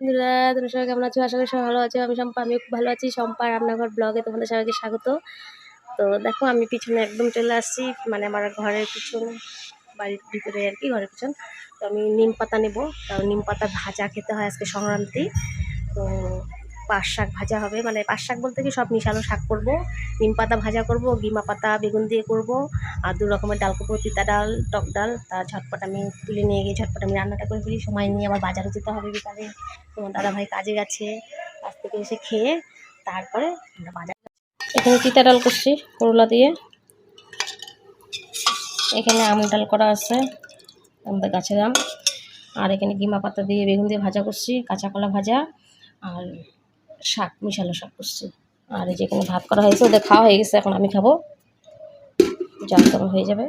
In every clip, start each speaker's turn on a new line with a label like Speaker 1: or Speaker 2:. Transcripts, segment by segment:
Speaker 1: বন্ধুরা, তোমরা সবাই কেমন আছো? আশা করি সবাই ভালো আছো। আমি শম্পা, আমি খুব ভালো আছি। শম্পা রান্নাঘর ব্লগে তোমাদের সবাইকে স্বাগত। তো দেখো, আমি পিছনে একদম চলে আসছি, মানে আমার ঘরের পিছন, বাড়ির ভিতরে আর কি, ঘরের পিছন। তো আমি নিম পাতা নেবো, কারণ নিম পাতা ভাজা খেতে হয় আজকে সংক্রান্তি। তো পাট শাক ভাজা হবে, মানে পাট শাক বলতে কি সব মিশানো শাক করবো। নিম পাতা ভাজা করব, গিমা পাতা বেগুন দিয়ে করব, আর 2 রকমের ডাল করবো, তিতা ডাল, টক ডাল। তা ঝটপট আমি তুলে নিয়ে গিয়ে ঝটপট আমি রান্নাটা করে ফেলি, সময় নিয়ে আবার বাজারে যেতে হবে বিকালে। তোমার দাদাভাই কাজে গেছে, কাজ থেকে এসে খেয়ে তারপরে আমরা বাজার। এখানে তিতা ডাল করছি করলা দিয়ে, এখানে আম ডাল করা আছে আমাদের গাছের আম, আর এখানে গিমা পাতা দিয়ে বেগুন দিয়ে ভাজা করছি, কাঁচা কলা ভাজা, আর শাক মিশালো শাক করছি। আর এই যেখানে ভাত করা হয়েছে, ওদের খাওয়া হয়ে গেছে, এখন আমি খাবো, যা তখন হয়ে যাবে।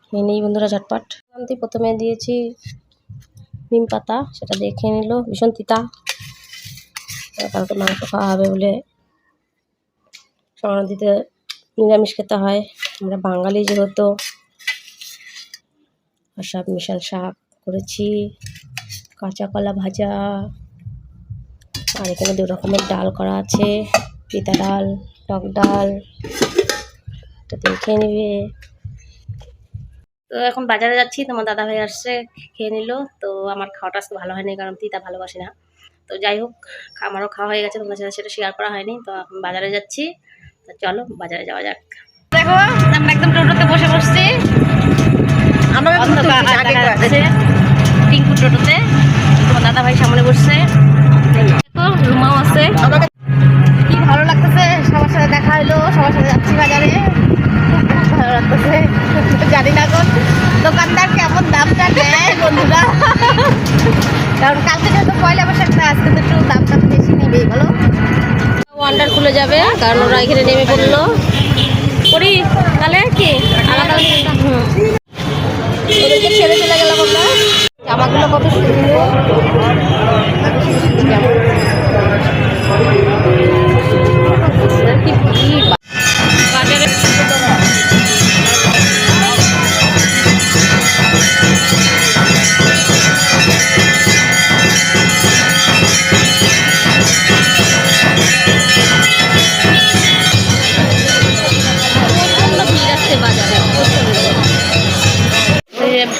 Speaker 1: খেয়ে নিই বন্ধুরা ঝটপট। আমি প্রথমে দিয়েছি নিম পাতা, সেটা দিয়ে খেয়ে নিল, ভীষণ তিতা। কালকে মাংস খাওয়া হবে বলে সংক্রান্তিতে নিরামিষ খেতে হয়, আমরা বাঙালি যেহেতু। আর শাক মিশাল শাক করেছি, কাঁচা কলা ভাজা, আর এখানে 2 রকমের ডাল করা আছে, তিতা ডাল, টক ডাল। এটা দিয়ে খেয়ে নিবে। তো এখন বাজারে যাচ্ছি, তোমার দাদাভাই আসছে, খেয়ে নিল। তো আমার খাওয়াটা আজকে ভালো হয়নি, কারণ তিতা ভালোবাসি না। তো যাই হোক, আমারও খাওয়া হয়ে গেছে, তোমার সাথে সেটা শেয়ার করা হয়নি। তো এখন বাজারে যাচ্ছি, তো চলো বাজারে যাওয়া যাক। দেখো, আমরা একদম টোটোতে বসে বসছি, টিঙ্কুর টোটোতে। তোমার দাদাভাই সামনে বসছে, দেখো রুমাও আছে। কি ভালো লাগতেছে, সবার সাথে দেখা হলো, সবার সাথে যাচ্ছি বাজারে, ভালো লাগতেছে। জানি না এখন দোকানদার কেমন দামটা দেয় বন্ধুরা, কারণ কালকে যেহেতু পয়লা বৈশাখ, আজকে তো একটু দামটা বেশি নিবেই, বলো। ওয়ান্ডার খুলে যাবে, কারণ ওরা এখানে নেমে পড়লো। করি তাহলে কি আলাদা, ওদেরকে ছেড়ে চলে গেলাম আমরা। জামাগুলো কত সুন্দর, বাজারে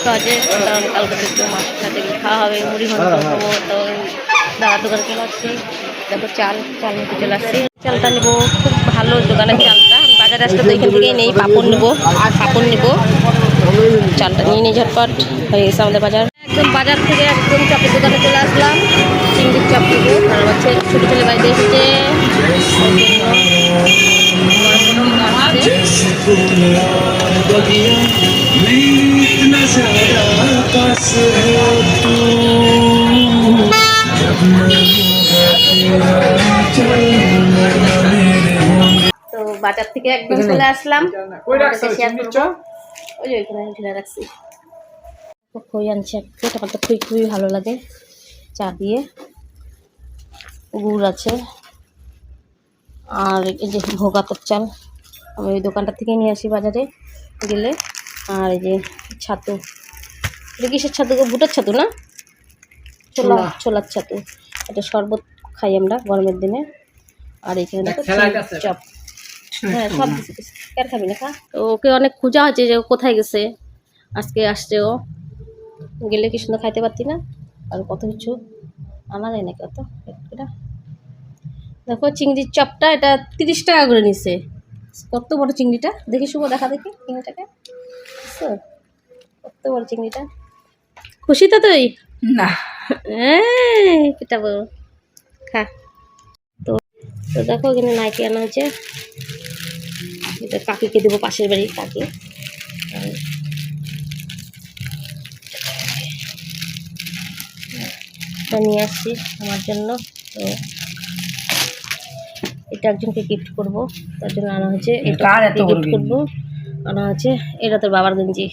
Speaker 1: কাজে, কারণ কালকে একটু মাছের সাথে খাওয়া হবে, মুড়ি ঘন্ট খাবো। তো দাদার দোকান চলে আসছি, দেখো চাল নিতে চলে আসছি। চালটা নেবো, খুব ভালো দোকানের চালটা। বাজারে আসলে তো এখান থেকেই নেই, পাপড় নেবো, চালটা নিয়ে নিই ঝটপট। হয়ে গেছে আমাদের বাজার। একদম বাজার থেকে একদম চপের দোকানে চলে আসলাম, চিংড়ির চপ নেবো। কারণ হচ্ছে ছোটো ছেলে বাড়িতে এসেছে, তো বাজার থেকে একদম চলে আসলাম। ওই যে ওইখানে ঢেলে রাখছি, খই আনছি একটা, আমার তো খই খুবই ভালো লাগে, চা দিয়ে। গুড় আছে, আর এই যে ভোগাতর চাল, আমি ওই দোকানটা থেকে নিয়ে আসি বাজারে গেলে। আর এই যে ছাতু, এটা কিসের ছাতু? ভুটার ছাতু না, ছোলার ছাতু। এটা শরবত খাই আমরা গরমের দিনে। আর এখানে দেখো চপ, হ্যাঁ সব কিছু কার খাবি না, খা। তো ওকে অনেক খোঁজা হচ্ছে যে ও কোথায় গেছে, আজকে আসছে ও, গেলে কি সুন্দর খাইতে পারতি না। আর কত কিছু আনা যায় নাকি অত। এটা দেখো চিংড়ির চপটা, এটা 30 টাকা করে নিছে। কত বড় চিংড়িটা, দেখি শুভ, দেখা দেখি চিংড়িটাকে, কত বড় চিংড়িটা। খুশি তো তুই? না, এটা বড়, খা। তো দেখো এখানে নাইটি আনা হয়েছে, এটা কাকিকে দেবো, পাশের বাড়ির কাকি। নিয়ে আসছি আমার জন্য, তো এটা একজনকে গিফট করব, তার জন্য আনা হয়েছে। এটা গিফট করবো, আনা হয়েছে। এটা তোর বাবার গেঞ্জি,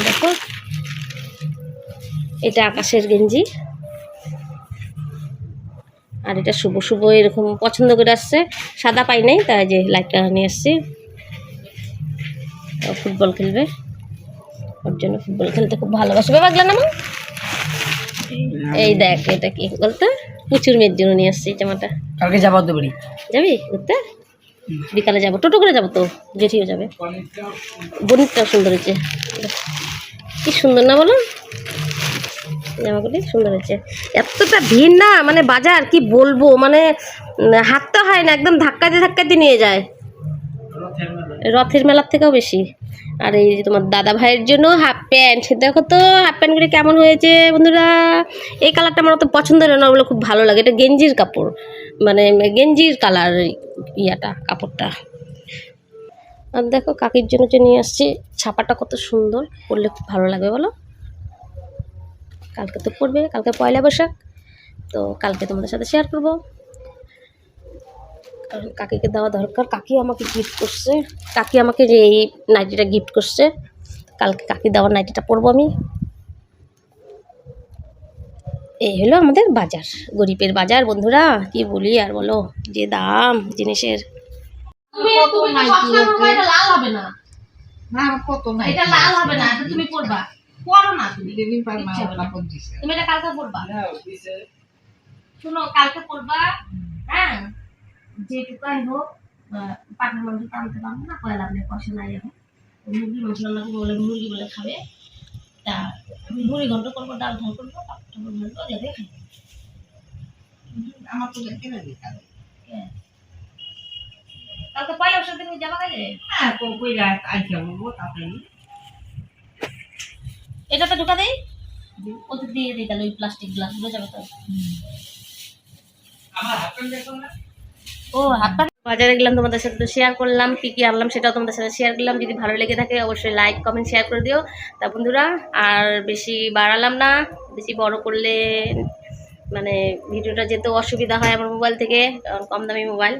Speaker 1: দেখো এটা আকাশের গেঞ্জি। আর এটা শুভ এরকম পছন্দ করে আসছে, সাদা পাই নাই, তাই যে লাইট কালার নিয়ে আসছি, ফুটবল খেলবে। ওর জন্য ফুটবল খেলতে খুব ভালোবাসবে পাগলা না মা। এই দেখ এটা কি বলতো, প্রচুর মেয়ের জন্য নিয়ে আসছি জামাটা।
Speaker 2: কালকে যাবো তো বাড়ি।
Speaker 1: যাবি ঘুরতে? বিকালে যাবো, টোটো করে যাবো তো, জেঠিও যাবে। বনিরটাও সুন্দর হয়েছে, কি সুন্দর না বলো, জামাগুলি সুন্দর হয়েছে। এতটা ভিড় না, মানে বাজার কি বলবো, মানে হাঁটতে হয় না, একদম ধাক্কাতে ধাক্কাতে নিয়ে যায়, রথের মেলার থেকেও বেশি। আর এই যে তোমার দাদা ভাইয়ের জন্য হাফ প্যান্ট, দেখো তো হাফ প্যান্টগুলি কেমন হয়েছে বন্ধুরা। এই কালারটা আমার অত পছন্দ হয় না, ওগুলো খুব ভালো লাগে। এটা গেঞ্জির কাপড়, মানে গেঞ্জির কালার ইয়াটা, কাপড়টা। আর দেখো কাকির জন্য যে নিয়ে আসছি, ছাপাটা কত সুন্দর, পরলে খুব ভালো লাগবে বলো। কালকে তো পরবে, কালকে পয়লা বৈশাখ, তো কালকে তোমাদের সাথে শেয়ার করবো। কারণ কাকিকে দেওয়া দরকার, কাকি আমাকে গিফট করছে, কাকি আমাকে যে এই নাইটিটা গিফট করছে, কালকে কাকি দেওয়া নাইটিটা পরবো আমি। এই হলো আমাদের বাজার, গরিবের বাজার বন্ধুরা, কি বলি আর বলো, যে দাম জিনিসের। লাল হবে না,
Speaker 2: কত নাই,
Speaker 1: এটা লাল হবে না, এটা তুমি পরবা, পরো না তুমি, তুমি এটা কালকে পরবা, শুনো কালকে পরবা। হ্যাঁ, যেটুকাই হোক, পাটার মাংস আনতে পারবো না, কয়লা আপনি পয়সা নাই, এখন মুরগি মাংস রান্না করবো বলে, মুরগি বলে খাবে, তা মুড়ি ঘন্ট করবো, ডাল ঝাল করবো, যাতে খাই।
Speaker 2: আমার তো কিনে দিই
Speaker 1: কালকে পয়লা বৈশাখ তুমি যাবা কাজে?
Speaker 2: হ্যাঁ, কই রাত আইসা বলবো তাড়াতাড়ি।
Speaker 1: এটা তো ঢুকা দেই, ওতে দিয়ে দিই তাহলে, ওই প্লাস্টিক গ্লাসগুলো যাবে তো।
Speaker 2: আমার হাত প্যান্ট দেখো না।
Speaker 1: ও হাত পা বাজারে গেলাম, তোমাদের সাথে তো শেয়ার করলাম, কি কি আনলাম সেটাও তোমাদের সাথে শেয়ার করলাম। যদি ভালো লেগে থাকে অবশ্যই লাইক কমেন্ট শেয়ার করে দিও। তা বন্ধুরা আর বেশি বাড়ালাম না, বেশি বড় করলে মানে ভিডিওটা যেতে অসুবিধা হয় আমার মোবাইল থেকে, কারণ কম দামি মোবাইল।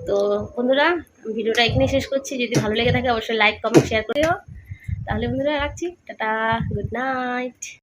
Speaker 1: তো বন্ধুরা ভিডিওটা এখানেই শেষ করছি, যদি ভালো লেগে থাকে অবশ্যই লাইক কমেন্ট শেয়ার করে দিও। তাহলে বন্ধুরা রাখছি, টাটা, গুড নাইট।